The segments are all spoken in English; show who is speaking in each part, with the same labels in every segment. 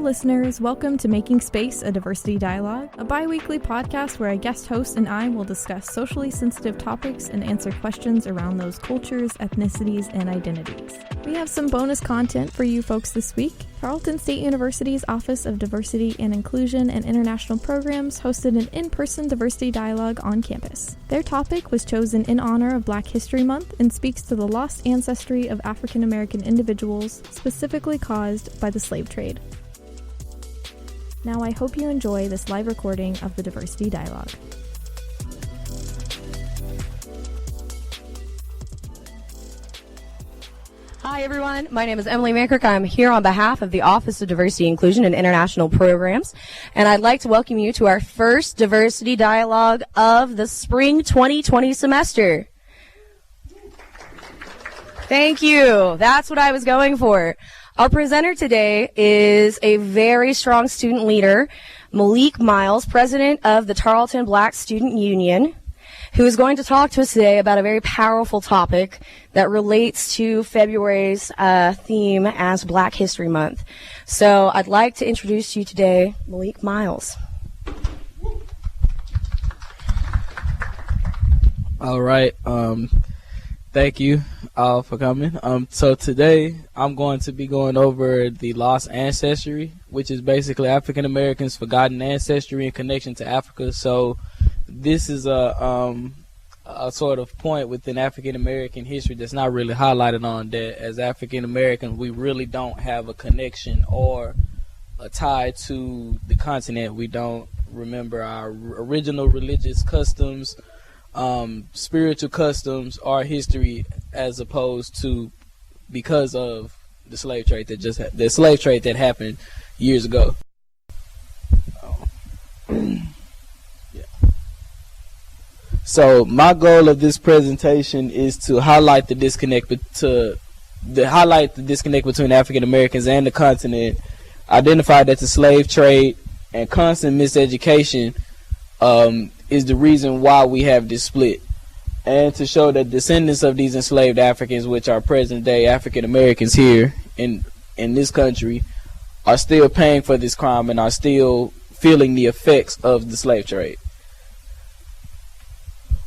Speaker 1: listeners, welcome to Making Space, a Diversity Dialogue, a biweekly podcast where a guest host and I will discuss socially sensitive topics and answer questions around those cultures, ethnicities, and identities. We have some bonus content for you folks this week. Tarleton State University's Office of Diversity and Inclusion and International Programs hosted an in-person diversity dialogue on campus. Their topic was chosen in honor of Black History Month and speaks to the lost ancestry of African American individuals, specifically caused by the slave trade. Now I hope you enjoy this live recording of the diversity dialogue.
Speaker 2: Hi everyone, my name is Emily Mankirk. I'm here on behalf of the Office of Diversity, Inclusion, and International Programs, and I'd like to welcome you to our first diversity dialogue of the spring 2020 semester. Thank you. That's what I was going for. Our presenter today is a very strong student leader, Malik Miles, president of the Tarleton Black Student Union, who is going to talk to us today about a very powerful topic that relates to February's theme as Black History Month. So I'd like to introduce you today, Malik Miles.
Speaker 3: All right. Thank you all for coming. So today I'm going to be going over the lost ancestry, which is basically African Americans' forgotten ancestry in connection to Africa. So this is a sort of point within African American history that's not really highlighted on, that as African Americans we really don't have a connection or a tie to the continent. We don't remember our original religious customs, spiritual customs, our history, as opposed to because of the slave trade that happened years ago. So my goal of this presentation is to highlight the disconnect between African Americans and the continent, identify that the slave trade and constant miseducation is the reason why we have this split, and to show that descendants of these enslaved Africans, which are present day African Americans here in this country, are still paying for this crime and are still feeling the effects of the slave trade.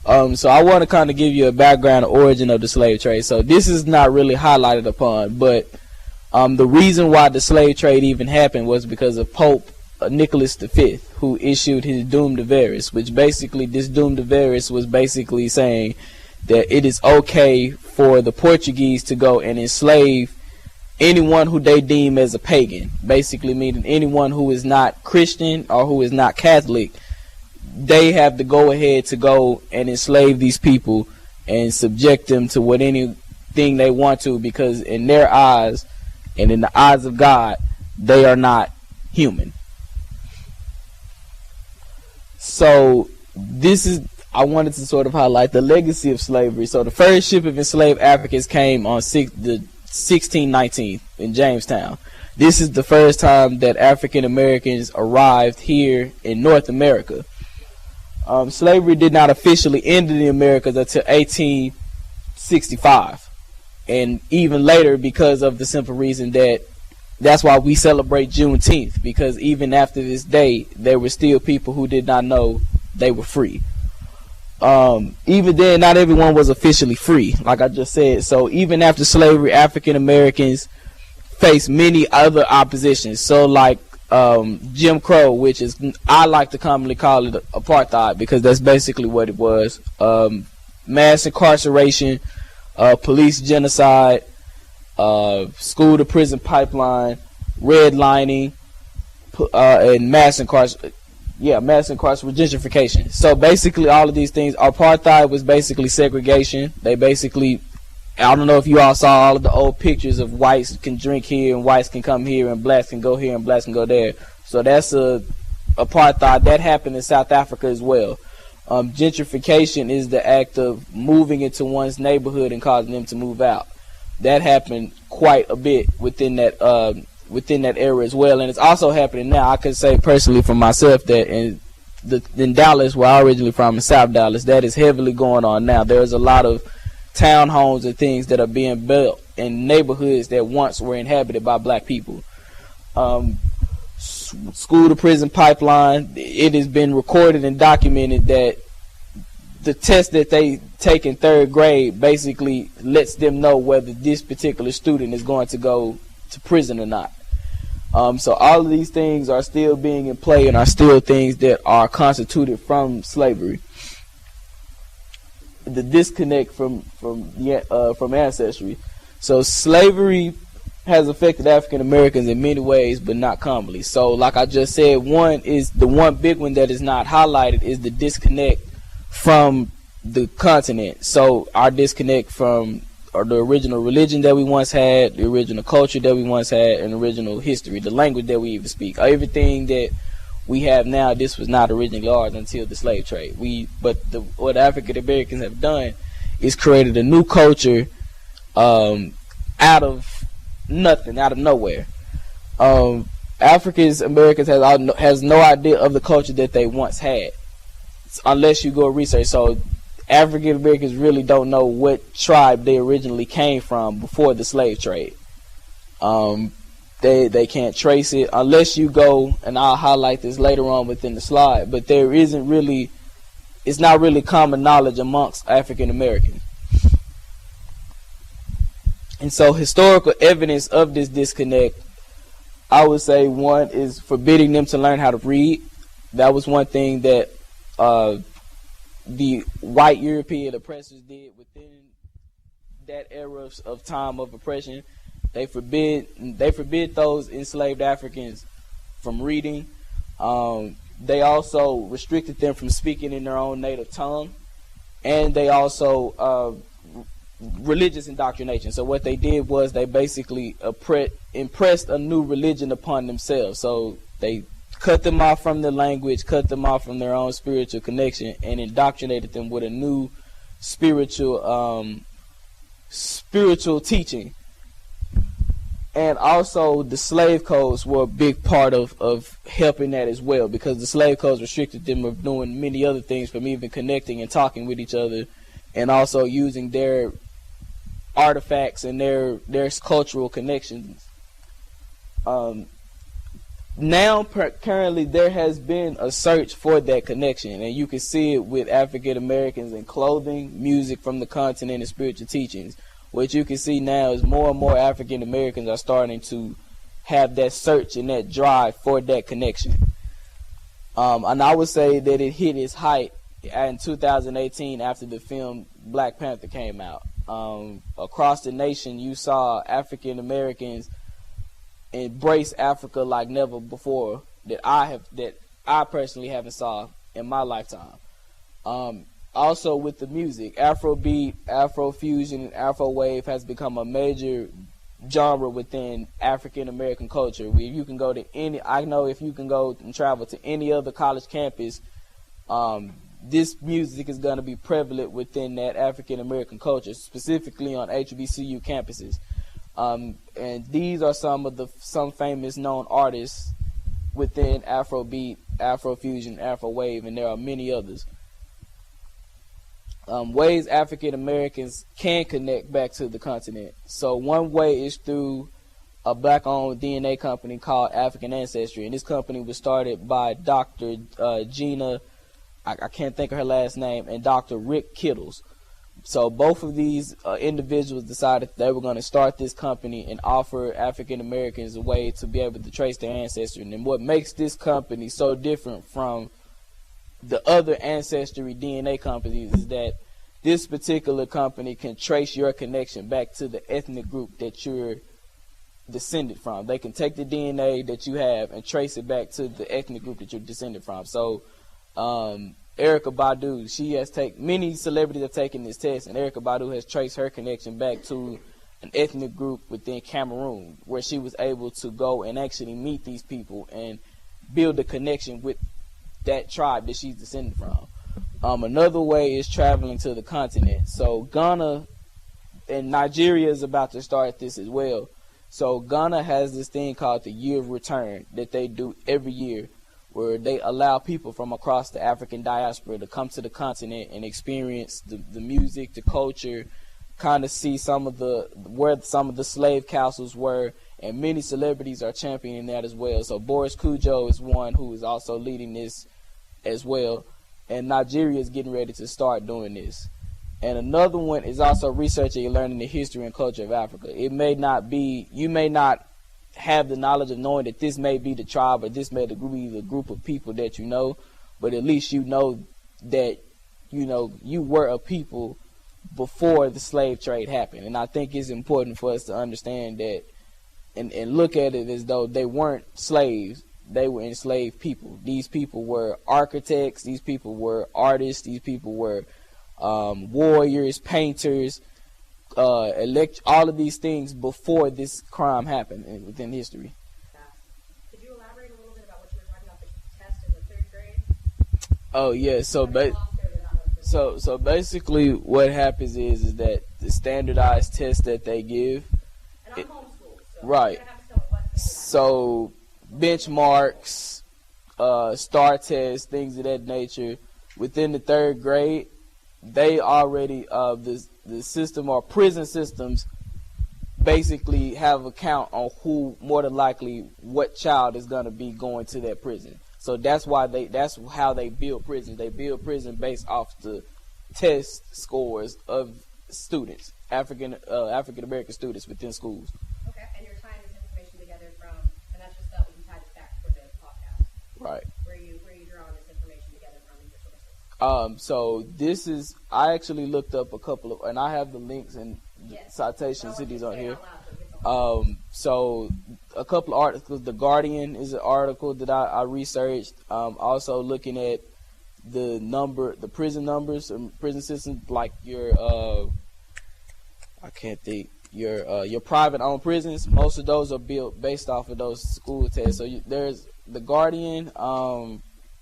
Speaker 3: So I want to kind of give you a background origin of the slave trade. So this is not really highlighted upon, but the reason why the slave trade even happened was because of Pope Nicholas V, who issued his Dum Diveris, which basically, this Dum Diveris was basically saying that it is okay for the Portuguese to go and enslave anyone who they deem as a pagan, basically meaning anyone who is not Christian or who is not Catholic. They have to go ahead to go and enslave these people and subject them to what anything they want to, because in their eyes and in the eyes of God, they are not human. So I wanted to sort of highlight the legacy of slavery. So the first ship of enslaved Africans came on the 1619 in Jamestown. This is the first time that African Americans arrived here in North America. Slavery did not officially end in the Americas until 1865, and even later, because of the simple reason that's why we celebrate Juneteenth, because even after this day there were still people who did not know they were free. Even then, not everyone was officially free, like I just said. So even after slavery, African Americans faced many other oppositions. So like Jim Crow, which is, I like to commonly call it apartheid, because that's basically what it was. Mass incarceration, police genocide, school to prison pipeline, redlining, and mass incarceration, gentrification. So basically all of these things. Apartheid was basically segregation. They basically, I don't know if you all saw all of the old pictures of whites can drink here and whites can come here and blacks can go here and blacks can go there. So that's apartheid. That happened in South Africa as well. Gentrification is the act of moving into one's neighborhood and causing them to move out. That happened quite a bit within that era as well, and it's also happening now. I can say personally for myself that in Dallas, where I'm originally from, in South Dallas, that is heavily going on now. There's a lot of townhomes and things that are being built in neighborhoods that once were inhabited by black people. school to prison pipeline. It has been recorded and documented that the test that they take in 3rd grade basically lets them know whether this particular student is going to go to prison or not. So all of these things are still being in play and are still things that are constituted from slavery. The disconnect from Ancestry. So slavery has affected African Americans in many ways, but not commonly. So like I just said, one big one that is not highlighted is the disconnect from the continent. So our disconnect from the original religion that we once had, the original culture that we once had, and original history, the language that we even speak. Everything that we have now, this was not originally ours until the slave trade. What African Americans have done is created a new culture out of nothing, out of nowhere. African Americans has no idea of the culture that they once had, unless you go research. So African Americans really don't know what tribe they originally came from before the slave trade. They can't trace it unless you go, and I'll highlight this later on within the slide, but it's not really common knowledge amongst African Americans. And so historical evidence of this disconnect, I would say one is forbidding them to learn how to read. That was one thing that the white European oppressors did within that era of time of oppression. They forbid those enslaved Africans from reading. They also restricted them from speaking in their own native tongue, and they also religious indoctrination. So what they did was they basically impressed a new religion upon themselves. So they cut them off from their language, cut them off from their own spiritual connection, and indoctrinated them with a new spiritual teaching. And also the slave codes were a big part of helping that as well, because the slave codes restricted them of doing many other things, from even connecting and talking with each other, and also using their artifacts and their cultural connections. Now currently there has been a search for that connection, and you can see it with African Americans in clothing, music from the continent, and spiritual teachings. What you can see now is more and more African Americans are starting to have that search and that drive for that connection. And I would say that it hit its height in 2018 after the film Black Panther came out. Across the nation, you saw African Americans embrace Africa like never before, that I personally haven't saw in my lifetime. Also with the music, Afrobeat, Afrofusion, and Afrowave has become a major genre within African American culture. You can go to if you can go and travel to any other college campus, this music is going to be prevalent within that African American culture, specifically on HBCU campuses. And these are some famous known artists within Afrobeat, Afrofusion, Afrowave, and there are many others. Ways African Americans can connect back to the continent. So one way is through a black-owned DNA company called African Ancestry, and this company was started by Dr. Gina, I can't think of her last name, and Dr. Rick Kittles. So both of these individuals decided they were going to start this company and offer African Americans a way to be able to trace their ancestry. And what makes this company so different from the other ancestry DNA companies is that this particular company can trace your connection back to the ethnic group that you're descended from. They can take the DNA that you have and trace it back to the ethnic group that you're descended from. So Erykah Badu, many celebrities have taken this test, and Erykah Badu has traced her connection back to an ethnic group within Cameroon, where she was able to go and actually meet these people and build a connection with that tribe that she's descended from. Another way is traveling to the continent. So Ghana and Nigeria is about to start this as well. So Ghana has this thing called the Year of Return that they do every year, where they allow people from across the African diaspora to come to the continent and experience the music, the culture, kind of see where some of the slave castles were, and many celebrities are championing that as well. So Boris Kujo is one who is also leading this as well, and Nigeria is getting ready to start doing this. And another one is also researching and learning the history and culture of Africa. It may not be, you may not have the knowledge of knowing that this may be the tribe or this may be the group of people that you know, but at least you know that, you know, you were a people before the slave trade happened. And I think it's important for us to understand that and look at it as though they weren't slaves, they were enslaved people. These people were architects, these people were artists, these people were warriors, painters, all of these things before this crime happened within history.
Speaker 2: Could you elaborate a little bit about what you were talking about, the test in the 3rd grade?
Speaker 3: Oh yeah, so basically what happens is that the standardized test that they give,
Speaker 2: and I'm homeschooled, so
Speaker 3: right? So benchmarks, star tests, things of that nature. Within the 3rd grade, they already the system or prison systems basically have a count on who more than likely what child is going to be going to that prison. So that's how they build prisons. They build prison based off the test scores of students, African American students within schools.
Speaker 2: Okay, and you're tying this information together from, and that's just that we tied it back for the podcast.
Speaker 3: Right.
Speaker 2: Where you drawing this information together from these sources?
Speaker 3: So this is, I actually looked up a couple of, and I have the links and citations to these on here. So a couple of articles. The Guardian is an article that I researched. Also looking at the prison numbers, prison systems, like your your private owned prisons. Most of those are built based off of those school tests. So there's the Guardian.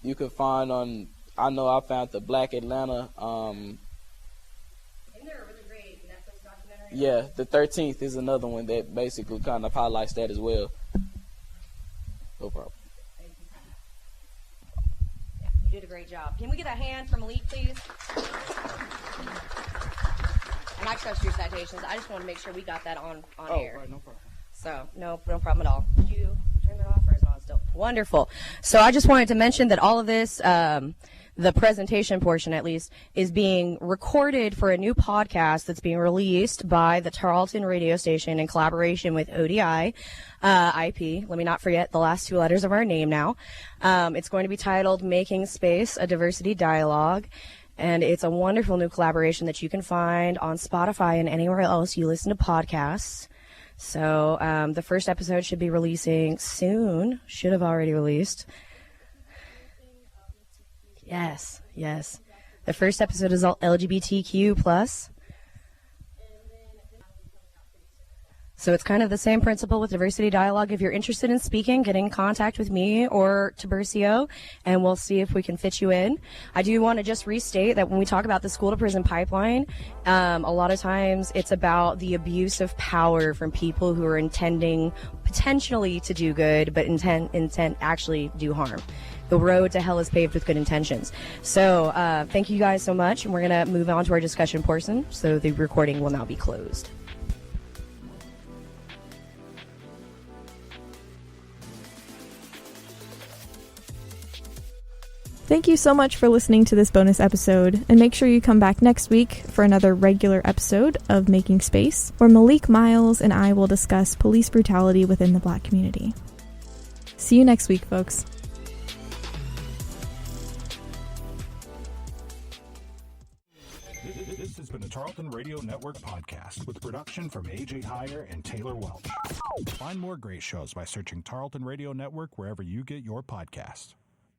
Speaker 3: You can find on. I know I found the Black Atlanta.
Speaker 2: Isn't there a really great Netflix documentary?
Speaker 3: Yeah, the 13th is another one that basically kind of highlights that as well. No problem.
Speaker 2: Yeah, you did a great job. Can we get a hand from Malik, please? And I trust your citations. I just want to make sure we got that on air.
Speaker 3: Right, no problem.
Speaker 2: So, no problem at all. Did you turn it off or is it on still? Wonderful. So I just wanted to mention that all of this, the presentation portion at least, is being recorded for a new podcast that's being released by the Tarleton radio station in collaboration with ODI IP. Let me not forget the last 2 letters of our name now. It's going to be titled Making Space, a Diversity Dialogue. And it's a wonderful new collaboration that you can find on Spotify and anywhere else you listen to podcasts. So the first episode should be releasing soon. Should have already released. Yes. The first episode is all LGBTQ+. So it's kind of the same principle with Diversity Dialogue. If you're interested in speaking, get in contact with me or Tiburcio, and we'll see if we can fit you in. I do want to just restate that when we talk about the school-to-prison pipeline, a lot of times it's about the abuse of power from people who are intending potentially to do good, but intent actually do harm. The road to hell is paved with good intentions. So thank you guys so much, and we're going to move on to our discussion portion, so the recording will now be closed.
Speaker 1: Thank you so much for listening to this bonus episode, and make sure you come back next week for another regular episode of Making Space, where Malik Miles and I will discuss police brutality within the Black community. See you next week, folks.
Speaker 4: This has been a Tarleton Radio Network podcast with production from AJ Heyer and Taylor Welch. Find more great shows by searching Tarleton Radio Network wherever you get your podcasts.